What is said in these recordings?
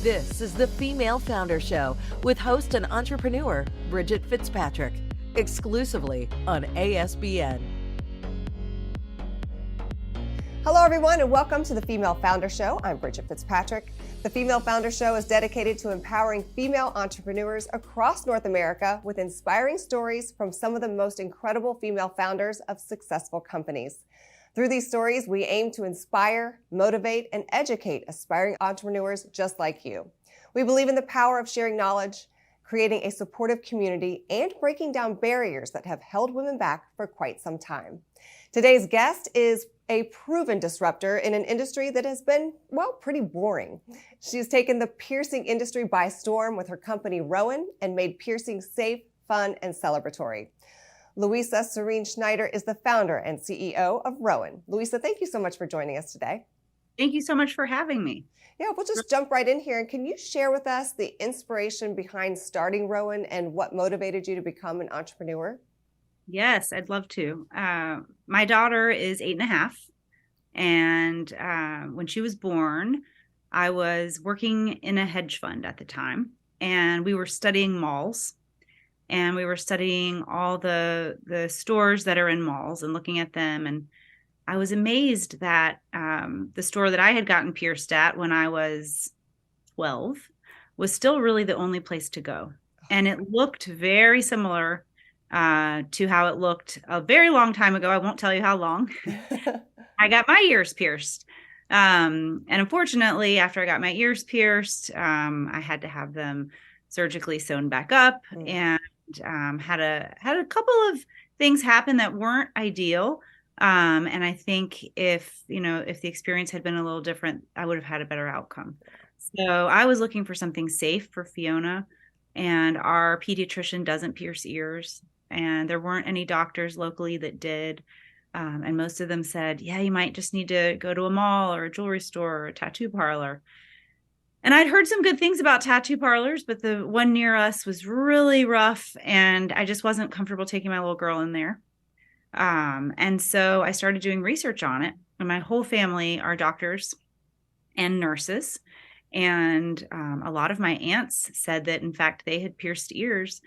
This is the Female Founder Show with host and entrepreneur Bridget Fitzpatrick, exclusively on ASBN. Hello, everyone, and welcome to the Female Founder Show. I'm Bridget Fitzpatrick. The Female Founder Show is dedicated to empowering female entrepreneurs across North America with inspiring stories from some of the most incredible female founders of successful companies. Through these stories, we aim to inspire, motivate, and educate aspiring entrepreneurs just like you. We believe in the power of sharing knowledge, creating a supportive community, and breaking down barriers that have held women back for quite some time. Today's guest is a proven disruptor in an industry that has been, well, pretty boring. She's taken the piercing industry by storm with her company Rowan and made piercing safe, fun, and celebratory. Louisa Schneider is the founder and CEO of Rowan. Louisa, thank you so much for joining us today. Thank you so much for having me. Yeah, we'll just jump right in here. And can you share with us the inspiration behind starting Rowan and what motivated you to become an entrepreneur? Yes, I'd love to. My daughter is 8.5. And when she was born, I was working in a hedge fund at the time. And we were studying malls. And we were studying all the stores that are in malls and looking at them. And I was amazed that the store that I had gotten pierced at when I was 12 was still really the only place to go. And it looked very similar to how it looked a very long time ago. I won't tell you how long. I got my ears pierced. And unfortunately, after I got my ears pierced, I had to have them surgically sewn back up and had a couple of things happen that weren't ideal. And I think if the experience had been a little different, I would have had a better outcome. So I was looking for something safe for Fiona, and our pediatrician doesn't pierce ears, and there weren't any doctors locally that did. And most of them said, yeah, you might just need to go to a mall or a jewelry store or a tattoo parlor. And I'd heard some good things about tattoo parlors, but the one near us was really rough, and I just wasn't comfortable taking my little girl in there. And so I started doing research on it, and my whole family are doctors and nurses. And a lot of my aunts said that, in fact, they had pierced ears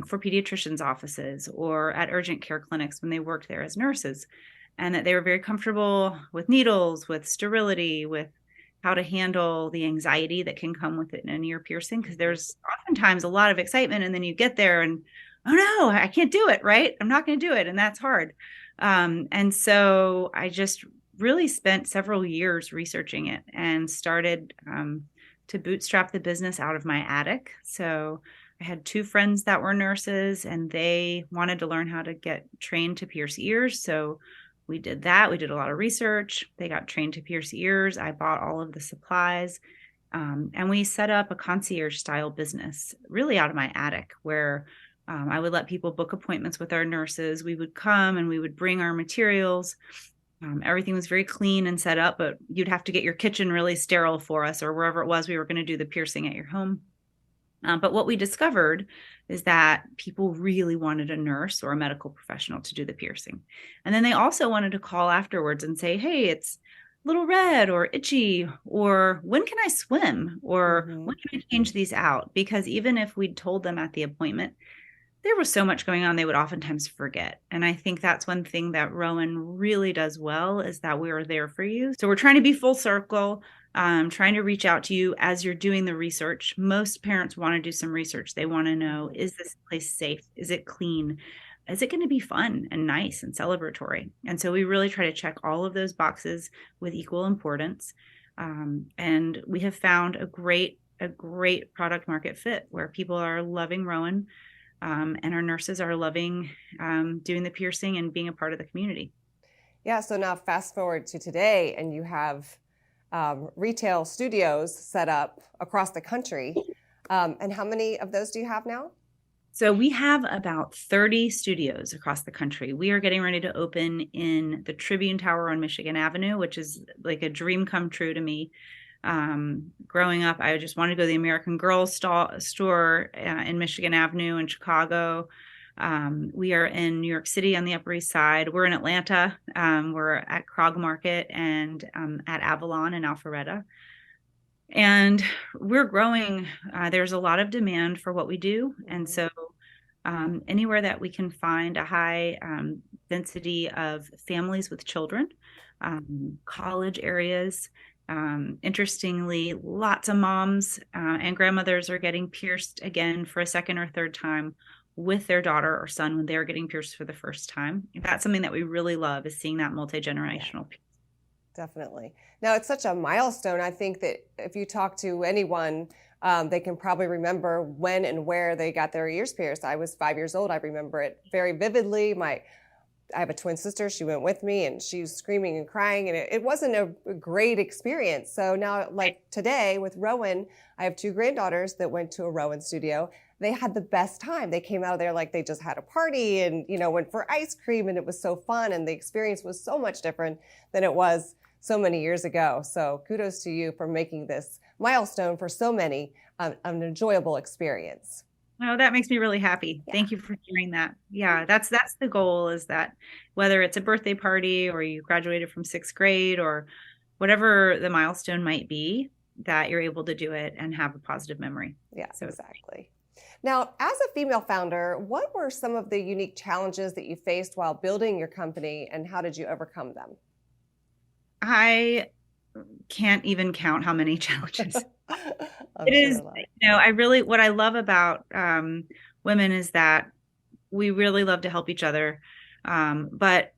for pediatricians' offices or at urgent care clinics when they worked there as nurses, and that they were very comfortable with needles, with sterility, with how to handle the anxiety that can come with it in an ear piercing, because there's oftentimes a lot of excitement, and then you get there and, oh no, I can't do it, right? I'm not going to do it. And that's hard. And so I just really spent several years researching it and started to bootstrap the business out of my attic. So I had 2 friends that were nurses, and they wanted to learn how to get trained to pierce ears. So we did that. We did a lot of research. They got trained to pierce ears. I bought all of the supplies. And we set up a concierge style business really out of my attic, where I would let people book appointments with our nurses. We would come and we would bring our materials. Everything was very clean and set up, but you'd have to get your kitchen really sterile for us, or wherever it was we were going to do the piercing at your home. But what we discovered is that people really wanted a nurse or a medical professional to do the piercing. And then they also wanted to call afterwards and say, hey, it's a little red or itchy, or when can I swim? Or when can I change these out? Because even if we'd told them at the appointment, there was so much going on, they would oftentimes forget. And I think that's one thing that Rowan really does well, is that we are there for you. So we're trying to be full circle, trying to reach out to you as you're doing the research. Most parents want to do some research. They want to know, is this place safe? Is it clean? Is it going to be fun and nice and celebratory? And so we really try to check all of those boxes with equal importance. And we have found a great product market fit where people are loving Rowan. And our nurses are loving doing the piercing and being a part of the community. Yeah, so now fast forward to today, and you have retail studios set up across the country. And how many of those do you have now? So we have about 30 studios across the country. We are getting ready to open in the Tribune Tower on Michigan Avenue, which is like a dream come true to me. Growing up, I just wanted to go to the American Girl store in Michigan Avenue in Chicago. We are in New York City on the Upper East Side. We're in Atlanta. We're at Krog Market and at Avalon in Alpharetta. And we're growing. There's a lot of demand for what we do. And so anywhere that we can find a high density of families with children, college areas, interestingly, lots of moms and grandmothers are getting pierced again for a second or third time with their daughter or son when they're getting pierced for the first time. That's something that we really love, is seeing that multi-generational piece. Definitely. Now, it's such a milestone. I think that if you talk to anyone, they can probably remember when and where they got their ears pierced. I was 5 years old. I remember it very vividly. I have a twin sister. She went with me, and she was screaming and crying, and it wasn't a great experience. So now, like today with Rowan, I have two granddaughters that went to a Rowan studio. They had the best time. They came out of there like they just had a party and, went for ice cream, and it was so fun. And the experience was so much different than it was so many years ago. So kudos to you for making this milestone for so many an enjoyable experience. Oh, that makes me really happy. Yeah. Thank you for sharing that. Yeah, that's the goal, is that whether it's a birthday party or you graduated from 6th grade or whatever the milestone might be, that you're able to do it and have a positive memory. Yeah, so exactly. Now, as a female founder, what were some of the unique challenges that you faced while building your company, and how did you overcome them? I can't even count how many challenges. It is, what I love about women is that we really love to help each other. But,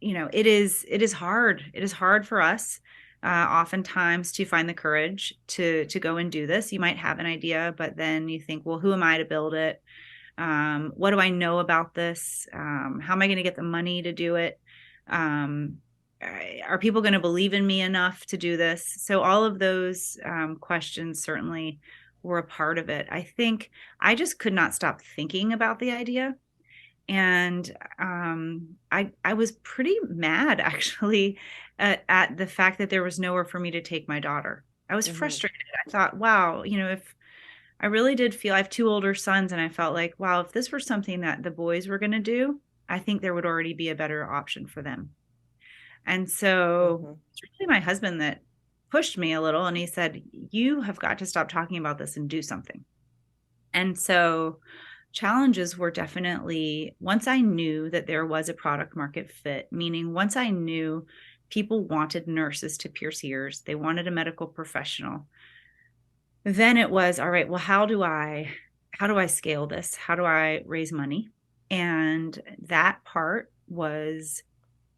it is hard. It is hard for us oftentimes to find the courage to go and do this. You might have an idea, but then you think, well, who am I to build it? What do I know about this? How am I going to get the money to do it? Are people going to believe in me enough to do this? So all of those questions certainly were a part of it. I think I just could not stop thinking about the idea. And I was pretty mad, actually, at the fact that there was nowhere for me to take my daughter. I was frustrated. I thought, wow, if I really did feel, I have 2 older sons, and I felt like, wow, if this were something that the boys were going to do, I think there would already be a better option for them. And so it's really my husband that pushed me a little, and he said, you have got to stop talking about this and do something. And so challenges were definitely, once I knew that there was a product market fit, meaning once I knew people wanted nurses to pierce ears, they wanted a medical professional, then it was, all right, well, how do I scale this? How do I raise money? And that part was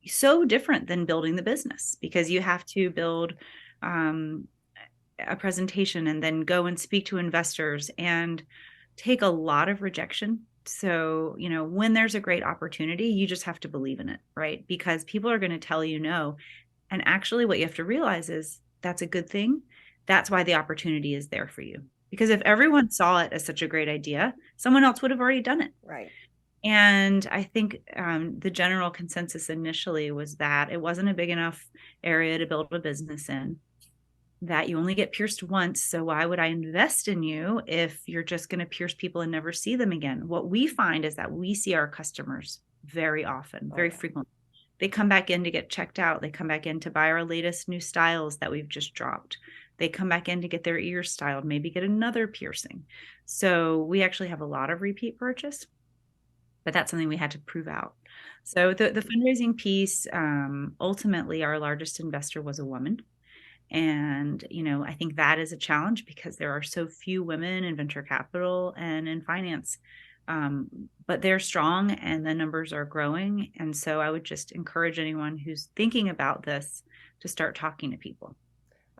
so different than building the business, because you have to build a presentation and then go and speak to investors and take a lot of rejection. So, when there's a great opportunity, you just have to believe in it, right? Because people are going to tell you no. And actually what you have to realize is that's a good thing. That's why the opportunity is there for you. Because if everyone saw it as such a great idea, someone else would have already done it. Right. And I think the general consensus initially was that it wasn't a big enough area to build a business in, that you only get pierced once. So why would I invest in you if you're just going to pierce people and never see them again? What we find is that we see our customers very often, very frequently. They come back in to get checked out. They come back in to buy our latest new styles that we've just dropped. They come back in to get their ears styled, maybe get another piercing. So we actually have a lot of repeat purchase. But that's something we had to prove out. So the fundraising piece, ultimately, our largest investor was a woman. And, I think that is a challenge because there are so few women in venture capital and in finance. But they're strong and the numbers are growing. And so I would just encourage anyone who's thinking about this to start talking to people.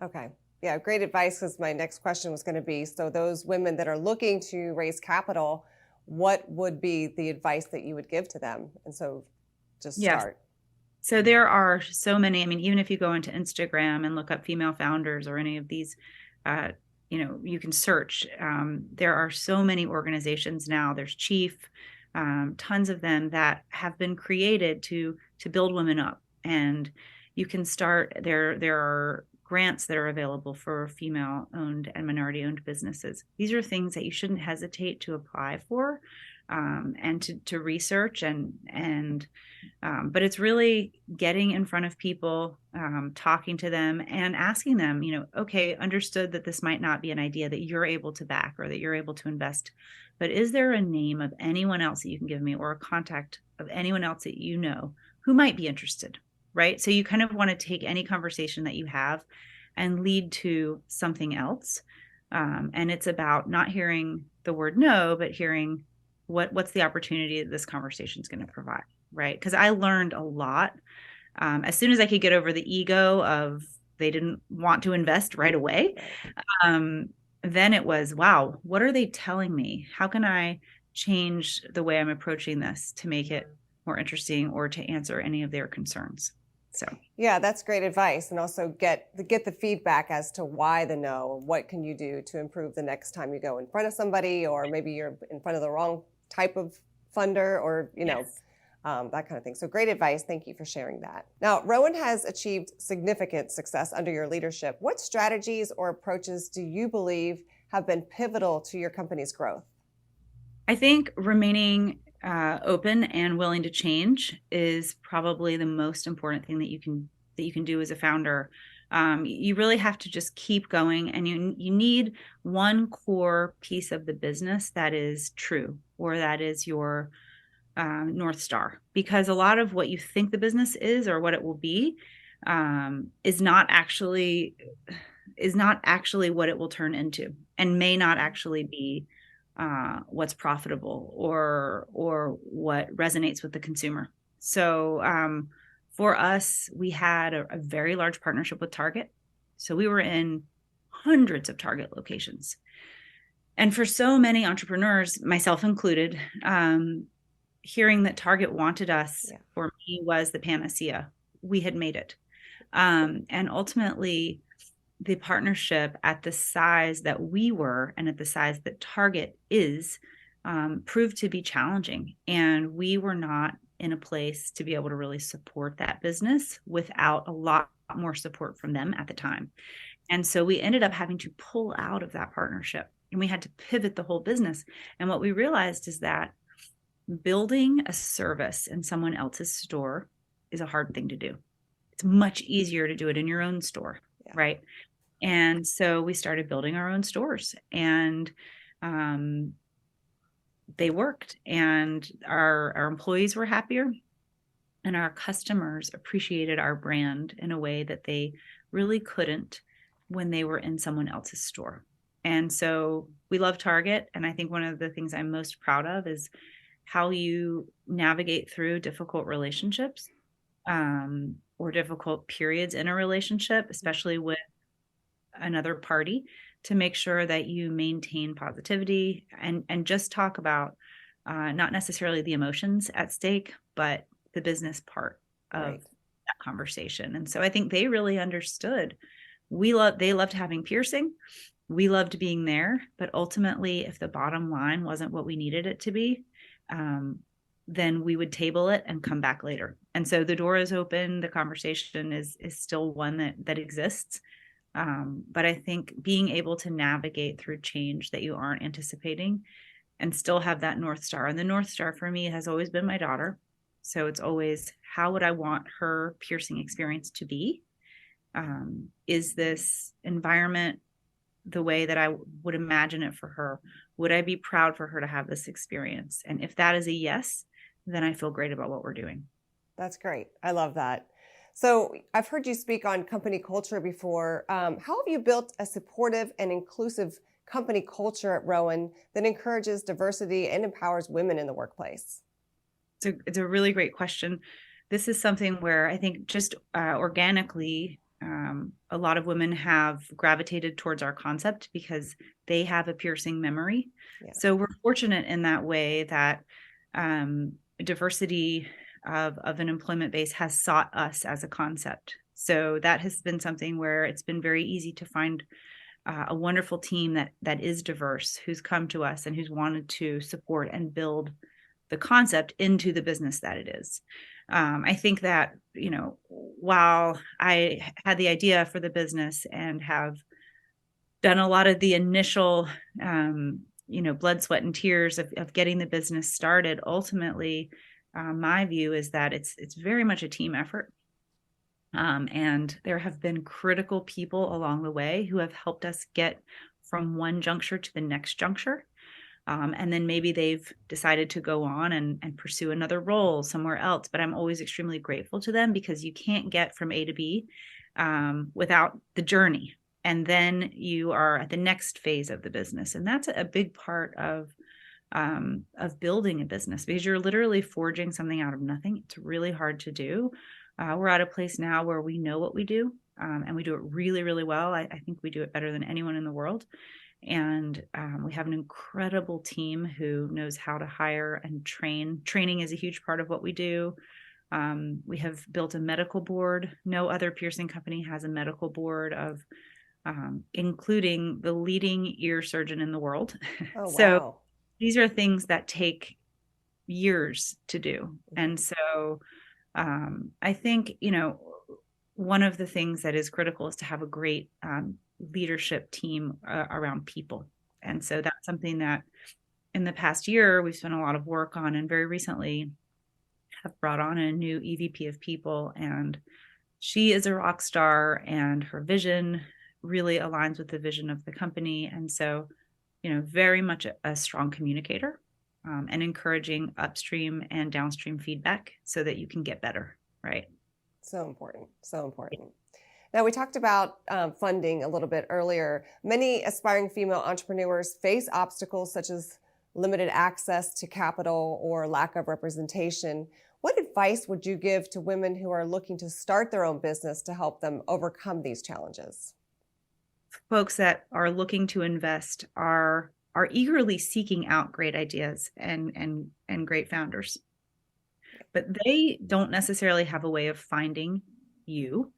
Okay. Yeah, great advice, because my next question was going to be, so those women that are looking to raise capital, what would be the advice that you would give to them? And so just start. So there are so many, even if you go into Instagram and look up female founders or any of these, you can search. There are so many organizations now. There's Chief, tons of them that have been created to build women up. And you can start, there are grants that are available for female-owned and minority-owned businesses. These are things that you shouldn't hesitate to apply for. and to research but it's really getting in front of people, talking to them and asking them, okay, understood that this might not be an idea that you're able to back or that you're able to invest, but is there a name of anyone else that you can give me or a contact of anyone else that you know who might be interested, right? So you kind of want to take any conversation that you have and lead to something else. And it's about not hearing the word no, but hearing what's the opportunity that this conversation is going to provide, right? Because I learned a lot. As soon as I could get over the ego of they didn't want to invest right away, then it was, wow, what are they telling me? How can I change the way I'm approaching this to make it more interesting or to answer any of their concerns? So yeah, that's great advice. And also get the feedback as to why the no. What can you do to improve the next time you go in front of somebody, or maybe you're in front of the wrong type of funder, or yes. that kind of thing. So great advice. Thank you for sharing that. Now, Rowan has achieved significant success under your leadership. What strategies or approaches do you believe have been pivotal to your company's growth? I think remaining open and willing to change is probably the most important thing that you can do as a founder. You really have to just keep going, and you need one core piece of the business that is true, or that is your North Star, because a lot of what you think the business is or what it will be is not actually what it will turn into, and may not actually be what's profitable or what resonates with the consumer. So for us, we had a very large partnership with Target. So we were in hundreds of Target locations. And for so many entrepreneurs, myself included, hearing that Target wanted us, for me, was the panacea. We had made it. And ultimately, the partnership at the size that we were and at the size that Target is proved to be challenging. And we were not in a place to be able to really support that business without a lot more support from them at the time. And so we ended up having to pull out of that partnership, and we had to pivot the whole business. And what we realized is that building a service in someone else's store is a hard thing to do. It's much easier to do it in your own store, right? And so we started building our own stores, and they worked, and our employees were happier, and our customers appreciated our brand in a way that they really couldn't when they were in someone else's store. And so we love Target. And I think one of the things I'm most proud of is how you navigate through difficult relationships or difficult periods in a relationship, especially with another party, to make sure that you maintain positivity and just talk about not necessarily the emotions at stake, but the business part of that conversation. And so I think they really understood. They loved having piercing. We loved being there, but ultimately, if the bottom line wasn't what we needed it to be, then we would table it and come back later. And so the door is open. The conversation is still one that exists. But I think being able to navigate through change that you aren't anticipating and still have that North Star. And the North Star for me has always been my daughter. So it's always, how would I want her piercing experience to be? Is this environment the way that I would imagine it for her? Would I be proud for her to have this experience? And if that is a yes, then I feel great about what we're doing. That's great. I love that. So I've heard you speak on company culture before. How have you built a supportive and inclusive company culture at Rowan that encourages diversity and empowers women in the workplace? It's a really great question. This is something where I think just organically, a lot of women have gravitated towards our concept because they have a piercing memory. Yeah. So we're fortunate in that way that diversity of an employment base has sought us as a concept. So that has been something where it's been very easy to find a wonderful team that is diverse, who's come to us and who's wanted to support and build the concept into the business that it is. I think that, while I had the idea for the business and have done a lot of the initial blood, sweat, and tears of getting the business started, ultimately, my view is that it's very much a team effort. And there have been critical people along the way who have helped us get from one juncture to the next juncture. And then maybe they've decided to go on and pursue another role somewhere else. But I'm always extremely grateful to them, because you can't get from A to B without the journey. And then you are at the next phase of the business. And that's a big part of building a business, because you're literally forging something out of nothing. It's really hard to do. We're at a place now where we know what we do, and we do it really, really well. I think we do it better than anyone in the world. And we have an incredible team who knows how to hire and train. Training is a huge part of what we do. We have built a medical board. No other piercing company has a medical board of including the leading ear surgeon in the world. Oh, So wow. these are things that take years to do. And so I think, one of the things that is critical is to have a great leadership team around people. And so that's something that in the past year, we've spent a lot of work on, and very recently have brought on a new EVP of people. And she is a rock star, and her vision really aligns with the vision of the company. And so, very much a strong communicator, and encouraging upstream and downstream feedback so that you can get better, right? So important. So important. Now, we talked about funding a little bit earlier. Many aspiring female entrepreneurs face obstacles such as limited access to capital or lack of representation. What advice would you give to women who are looking to start their own business to help them overcome these challenges? Folks that are looking to invest are eagerly seeking out great ideas and great founders, but they don't necessarily have a way of finding you.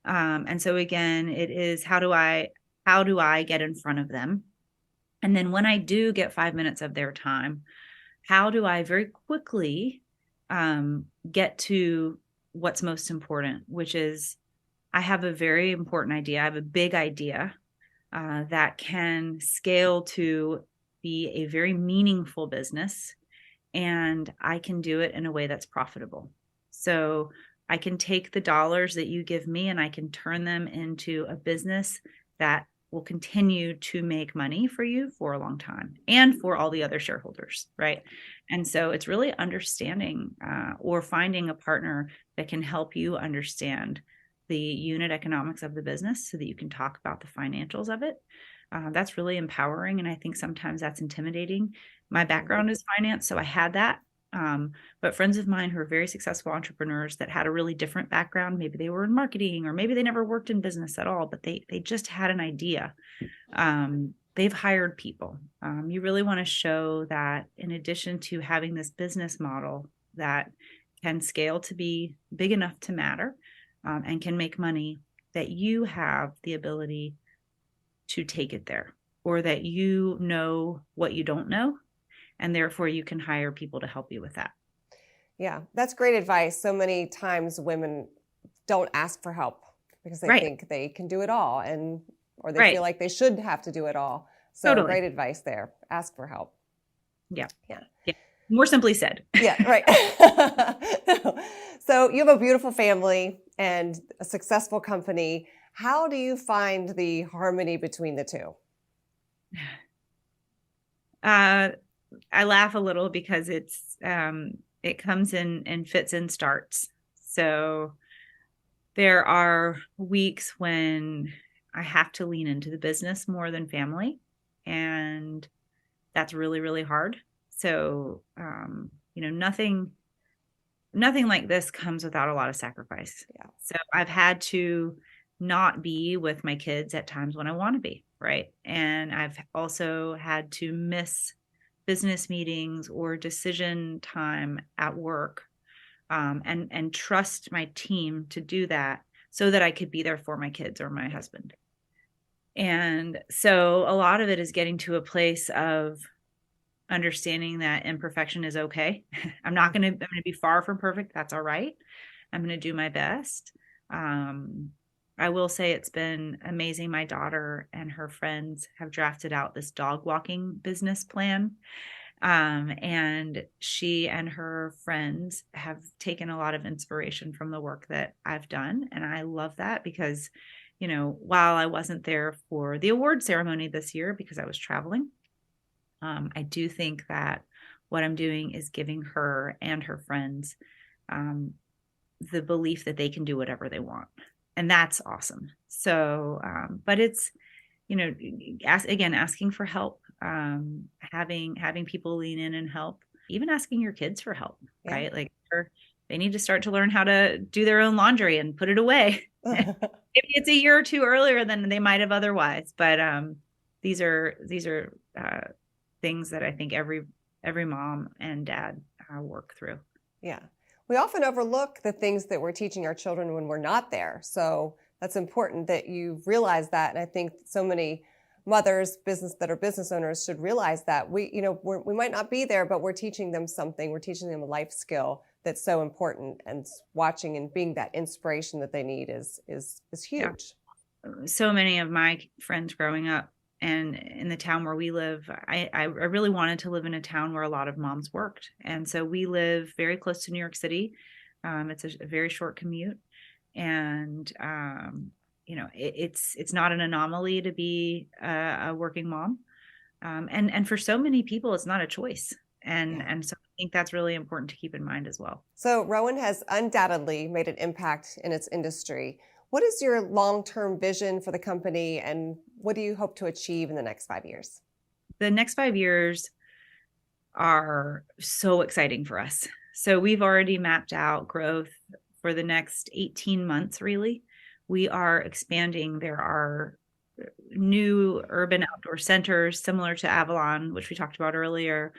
And so again, it is how do I get in front of them? And then when I do get 5 minutes of their time, how do I very quickly get to what's most important, which is I have a very important idea. I have a big idea that can scale to be a very meaningful business, and I can do it in a way that's profitable. So I can take the dollars that you give me and I can turn them into a business that will continue to make money for you for a long time and for all the other shareholders, right? And so it's really understanding or finding a partner that can help you understand the unit economics of the business so that you can talk about the financials of it. That's really empowering. And I think sometimes that's intimidating. My background is finance, so I had that. But friends of mine who are very successful entrepreneurs that had a really different background, maybe they were in marketing or maybe they never worked in business at all, but they just had an idea. They've hired people. You really want to show that in addition to having this business model that can scale to be big enough to matter and can make money, that you have the ability to take it there, or that you know what you don't know, and therefore you can hire people to help you with that. Yeah, that's great advice. So many times women don't ask for help because they think they can do it all, or they feel like they should have to do it all. So great advice there. Ask for help. Yeah. More simply said. Yeah, right. So you have a beautiful family and a successful company. How do you find the harmony between the two? I laugh a little because it comes in fits and starts. So there are weeks when I have to lean into the business more than family, and that's really, really hard. So, nothing like this comes without a lot of sacrifice. Yeah. So I've had to not be with my kids at times when I want to be, right? And I've also had to miss business meetings or decision time at work, and trust my team to do that so that I could be there for my kids or my husband. And so a lot of it is getting to a place of understanding that imperfection is okay. I'm going to be far from perfect. That's all right. I'm going to do my best. I will say it's been amazing. My daughter and her friends have drafted out this dog walking business plan. And she and her friends have taken a lot of inspiration from the work that I've done. And I love that because, while I wasn't there for the award ceremony this year because I was traveling, I do think that what I'm doing is giving her and her friends the belief that they can do whatever they want. And that's awesome. So, but it's, asking for help, having people lean in and help, even asking your kids for help, right? Like they need to start to learn how to do their own laundry and put it away. Maybe it's a year or two earlier than they might have otherwise. But these are things that I think every mom and dad work through. Yeah. We often overlook the things that we're teaching our children when we're not there. So that's important that you realize that. And I think so many mothers, that are business owners should realize that we might not be there, but we're teaching them something. We're teaching them a life skill that's so important, and watching and being that inspiration that they need is huge. Yeah. So many of my friends growing up and in the town where we live, I really wanted to live in a town where a lot of moms worked. And so we live very close to New York City. It's a very short commute. And, it's not an anomaly to be a working mom. And for so many people, it's not a choice. And so I think that's really important to keep in mind as well. So Rowan has undoubtedly made an impact in its industry. What is your long-term vision for the company, and what do you hope to achieve in the next 5 years? The next 5 years are so exciting for us. So we've already mapped out growth for the next 18 months, really. We are expanding. There are new urban outdoor centers similar to Avalon, which we talked about earlier.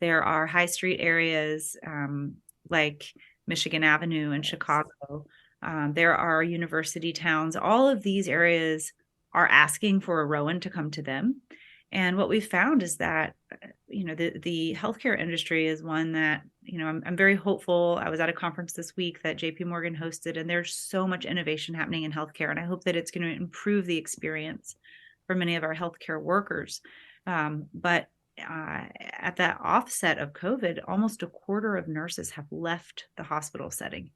There are high street areas like Michigan Avenue in Chicago. There are university towns. All of these areas are asking for a Rowan to come to them. And what we've found is that, the healthcare industry is one that, I'm very hopeful. I was at a conference this week that JP Morgan hosted, and there's so much innovation happening in healthcare. And I hope that it's going to improve the experience for many of our healthcare workers. But at that offset of COVID, almost a quarter of nurses have left the hospital setting.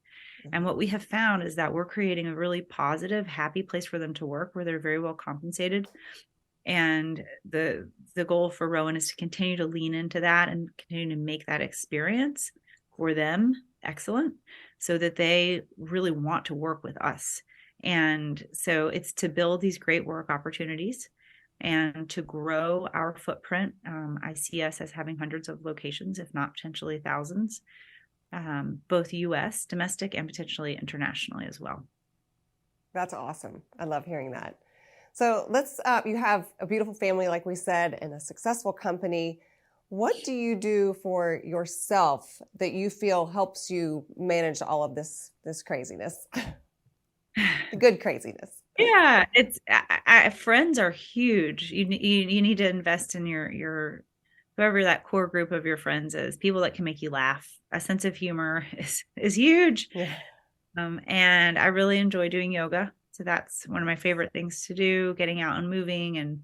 And what we have found is that we're creating a really positive, happy place for them to work where they're very well compensated. And the goal for Rowan is to continue to lean into that and continue to make that experience for them excellent so that they really want to work with us. And so it's to build these great work opportunities and to grow our footprint. I see us as having hundreds of locations, if not potentially thousands, both U.S., domestic, and potentially internationally as well. That's awesome. I love hearing that. So you have a beautiful family, like we said, and a successful company. What do you do for yourself that you feel helps you manage all of this craziness? The good craziness. Yeah, friends are huge. You need to invest in your whoever that core group of your friends is. People that can make you laugh. A sense of humor is huge. Yeah. And I really enjoy doing yoga. So that's one of my favorite things to do, getting out and moving and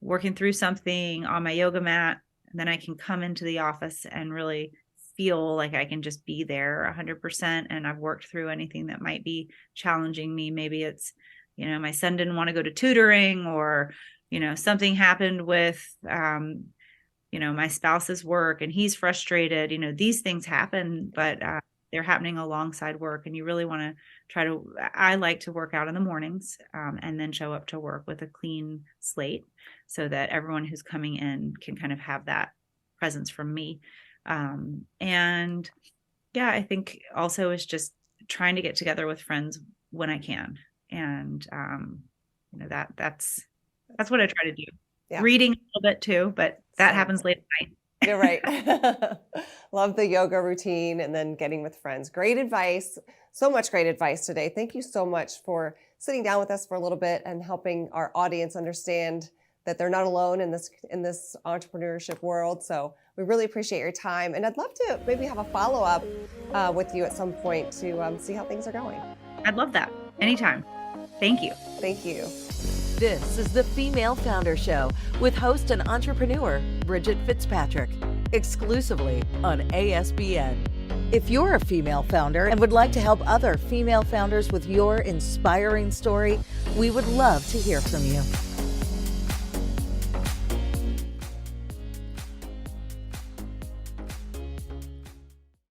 working through something on my yoga mat. And then I can come into the office and really feel like I can just be there 100%. And I've worked through anything that might be challenging me. Maybe it's, my son didn't want to go to tutoring, or, something happened with, my spouse's work and he's frustrated. These things happen, but they're happening alongside work. And you really want to I like to work out in the mornings and then show up to work with a clean slate so that everyone who's coming in can kind of have that presence from me. And yeah, I think also is just trying to get together with friends when I can. And, that's what I try to do. Yeah. Reading a little bit too, but that happens late at night. You're right. Love the yoga routine and then getting with friends. Great advice. So much great advice today. Thank you so much for sitting down with us for a little bit and helping our audience understand that they're not alone in this entrepreneurship world. So we really appreciate your time. And I'd love to maybe have a follow-up with you at some point to see how things are going. I'd love that. Anytime. Thank you. Thank you. This is the Female Founder Show with host and entrepreneur Bridget Fitzpatrick, exclusively on ASBN. If you're a female founder and would like to help other female founders with your inspiring story, we would love to hear from you.